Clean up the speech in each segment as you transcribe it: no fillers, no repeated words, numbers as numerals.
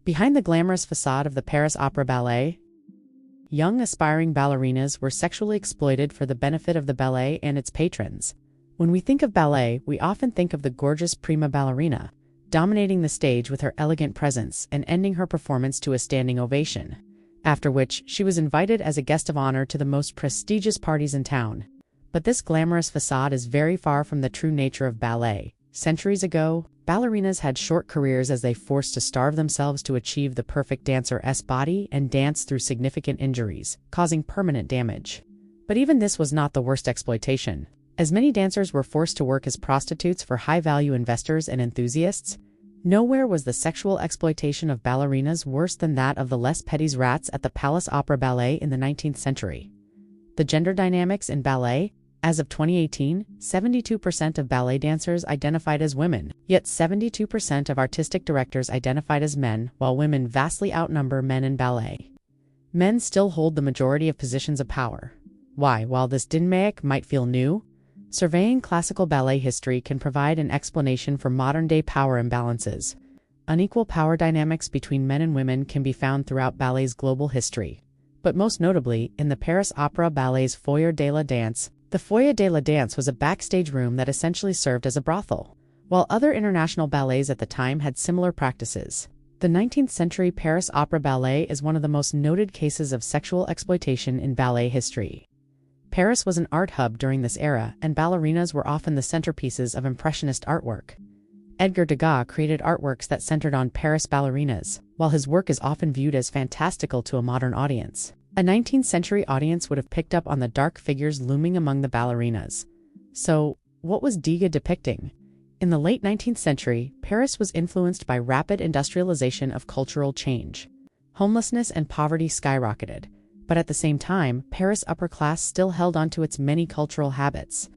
Behind the glamorous facade of the Paris Opera Ballet, young aspiring ballerinas were sexually exploited for the benefit of the ballet and its patrons. When we think of ballet, we often think of the gorgeous prima ballerina, dominating the stage with her elegant presence and ending her performance to a standing ovation, after which she was invited as a guest of honor to the most prestigious parties in town. But this glamorous facade is very far from the true nature of ballet. Centuries ago, ballerinas had short careers as they forced to starve themselves to achieve the perfect dancer's body and dance through significant injuries, causing permanent damage. But even this was not the worst exploitation. As many dancers were forced to work as prostitutes for high-value investors and enthusiasts, nowhere was the sexual exploitation of ballerinas worse than that of the Les Petits Rats at the Palace Opera Ballet in the 19th century. The gender dynamics in ballet. As of 2018, 72% of ballet dancers identified as women, yet 72% of artistic directors identified as men, while women vastly outnumber men in ballet. Men still hold the majority of positions of power. Why? While this dynamic might feel new, surveying classical ballet history can provide an explanation for modern-day power imbalances. Unequal power dynamics between men and women can be found throughout ballet's global history, but most notably in the Paris Opera Ballet's Foyer de la Danse. The Foyer de la Danse was a backstage room that essentially served as a brothel, while other international ballets at the time had similar practices. The 19th century Paris Opera Ballet is one of the most noted cases of sexual exploitation in ballet history. Paris was an art hub during this era, and ballerinas were often the centerpieces of Impressionist artwork. Edger Degas created artworks that centered on Paris ballerinas, while his work is often viewed as fantastical to a modern audience. A 19th century audience would have picked up on the dark figures looming among the ballerinas. So, what was Degas depicting? In the late 19th century, Paris was influenced by rapid industrialization of cultural change. Homelessness and poverty skyrocketed, but at the same time, Paris upper class still held on to its many cultural habits.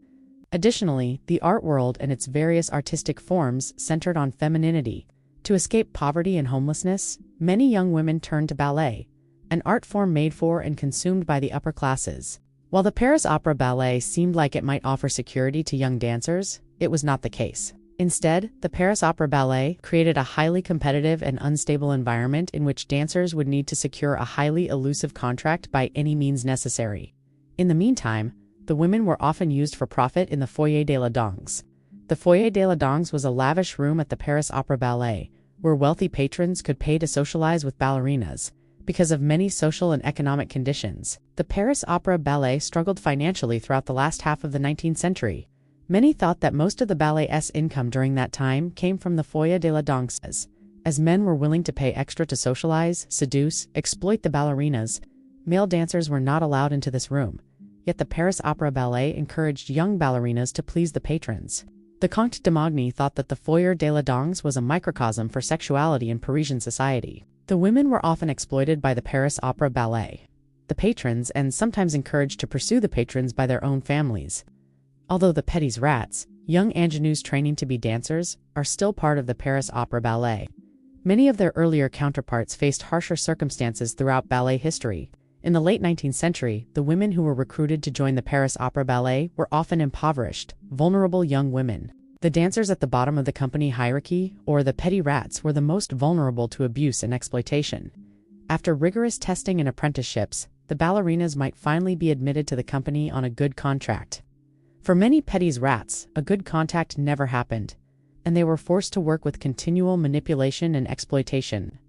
Additionally, the art world and its various artistic forms centered on femininity. To escape poverty and homelessness, many young women turned to ballet, an art form made for and consumed by the upper classes. While the Paris Opera Ballet seemed like it might offer security to young dancers, it was not the case. Instead, the Paris Opera Ballet created a highly competitive and unstable environment in which dancers would need to secure a highly elusive contract by any means necessary. In the meantime, the women were often used for profit in the Foyer de la Danse. The Foyer de la Danse was a lavish room at the Paris Opera Ballet, where wealthy patrons could pay to socialize with ballerinas. Because of many social and economic conditions, the Paris Opera Ballet struggled financially throughout the last half of the 19th century. Many thought that most of the ballet's income during that time came from the Foyer de la Danse. As men were willing to pay extra to socialize, seduce, exploit the ballerinas, male dancers were not allowed into this room. Yet the Paris Opera Ballet encouraged young ballerinas to please the patrons. The Comte de Mogny thought that the Foyer de la Danse was a microcosm for sexuality in Parisian society. The women were often exploited by the Paris Opera Ballet, the patrons, and sometimes encouraged to pursue the patrons by their own families. Although the Petits Rats, young ingenues training to be dancers, are still part of the Paris Opera Ballet, many of their earlier counterparts faced harsher circumstances throughout ballet history. In the late 19th century, the women who were recruited to join the Paris Opera Ballet were often impoverished, vulnerable young women. The dancers at the bottom of the company hierarchy, or the Petits Rats, were the most vulnerable to abuse and exploitation. After rigorous testing and apprenticeships, the ballerinas might finally be admitted to the company on a good contract. For many Petits Rats, a good contract never happened, and they were forced to work with continual manipulation and exploitation.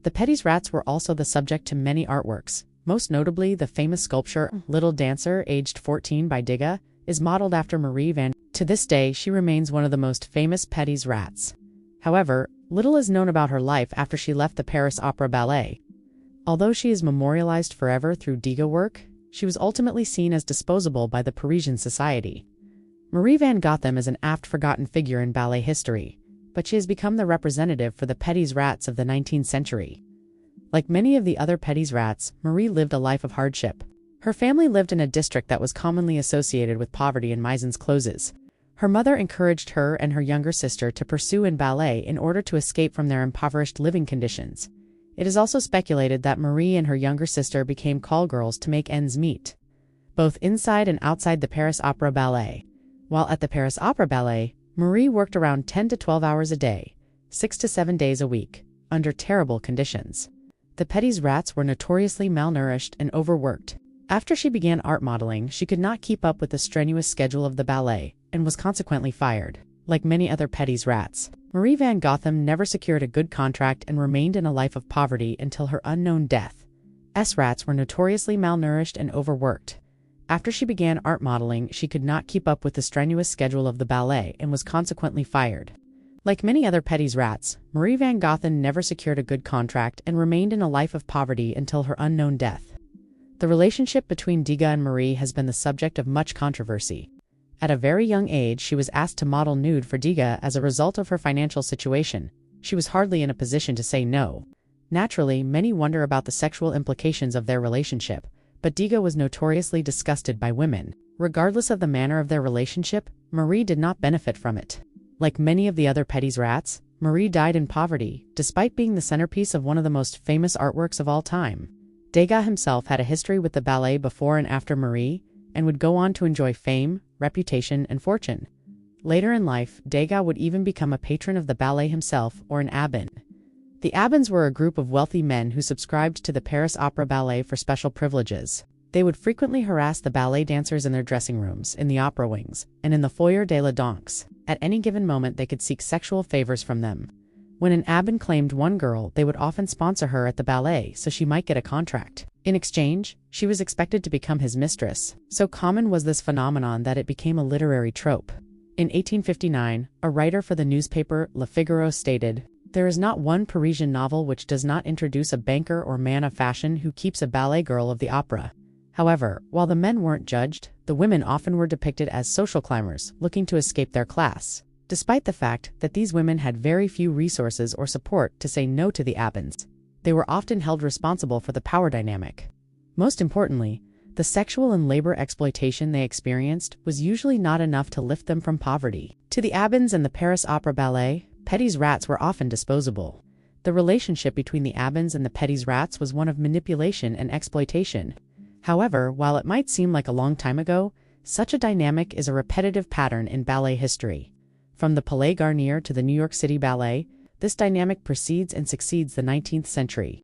The Petits Rats were also the subject to many artworks. Most notably, the famous sculpture, Little Dancer, aged 14 by Degas, is modeled after Marie Van. To this day, she remains one of the most famous Petits Rats. However, little is known about her life after she left the Paris Opera Ballet. Although she is memorialized forever through Degas' work, she was ultimately seen as disposable by the Parisian society. Marie Van Gotham is an oft-forgotten figure in ballet history, but she has become the representative for the Petits Rats of the 19th century. Like many of the other Petits Rats, Marie lived a life of hardship. Her family lived in a district that was commonly associated with poverty and mise en closes. Her mother encouraged her and her younger sister to pursue in ballet in order to escape from their impoverished living conditions. It is also speculated that Marie and her younger sister became call girls to make ends meet, both inside and outside the Paris Opera Ballet. While at the Paris Opera Ballet, Marie worked around 10 to 12 hours a day, 6 to 7 days a week, under terrible conditions. The Petty's rats were notoriously malnourished and overworked. After she began art modeling, she could not keep up with the strenuous schedule of the ballet, and was consequently fired. Like many other Petty's rats, Marie Van Gotham never secured a good contract and remained in a life of poverty until her unknown death. Rats were notoriously malnourished and overworked. After she began art modeling, she could not keep up with the strenuous schedule of the ballet and was consequently fired. Like many other Petty's rats, Marie Van Gotham never secured a good contract and remained in a life of poverty until her unknown death. The relationship between Degas and Marie has been the subject of much controversy. At a very young age, she was asked to model nude for Degas as a result of her financial situation. She was hardly in a position to say no. Naturally, many wonder about the sexual implications of their relationship, but Degas was notoriously disgusted by women. Regardless of the manner of their relationship, Marie did not benefit from it. Like many of the other Petty's rats, Marie died in poverty, despite being the centerpiece of one of the most famous artworks of all time. Degas himself had a history with the ballet before and after Marie, and would go on to enjoy fame, reputation, and fortune. Later in life, Degas would even become a patron of the ballet himself, or an abbin. The abbins were a group of wealthy men who subscribed to the Paris Opera Ballet for special privileges. They would frequently harass the ballet dancers in their dressing rooms, in the opera wings, and in the foyer de la danse. At any given moment, they could seek sexual favors from them. When an abbin claimed one girl, they would often sponsor her at the ballet so she might get a contract. In exchange, she was expected to become his mistress. So common was this phenomenon that it became a literary trope. In 1859, a writer for the newspaper Le Figaro stated, "There is not one Parisian novel which does not introduce a banker or man of fashion who keeps a ballet girl of the opera." However, while the men weren't judged, the women often were depicted as social climbers, looking to escape their class. Despite the fact that these women had very few resources or support to say no to the abbins, they were often held responsible for the power dynamic. Most importantly, the sexual and labor exploitation they experienced was usually not enough to lift them from poverty. To the abbins and the Paris Opera Ballet, Petty's rats were often disposable. The relationship between the abbins and the Petty's rats was one of manipulation and exploitation. However, while it might seem like a long time ago, such a dynamic is a repetitive pattern in ballet history. From the Palais Garnier to the New York City Ballet, this dynamic precedes and succeeds the 19th century.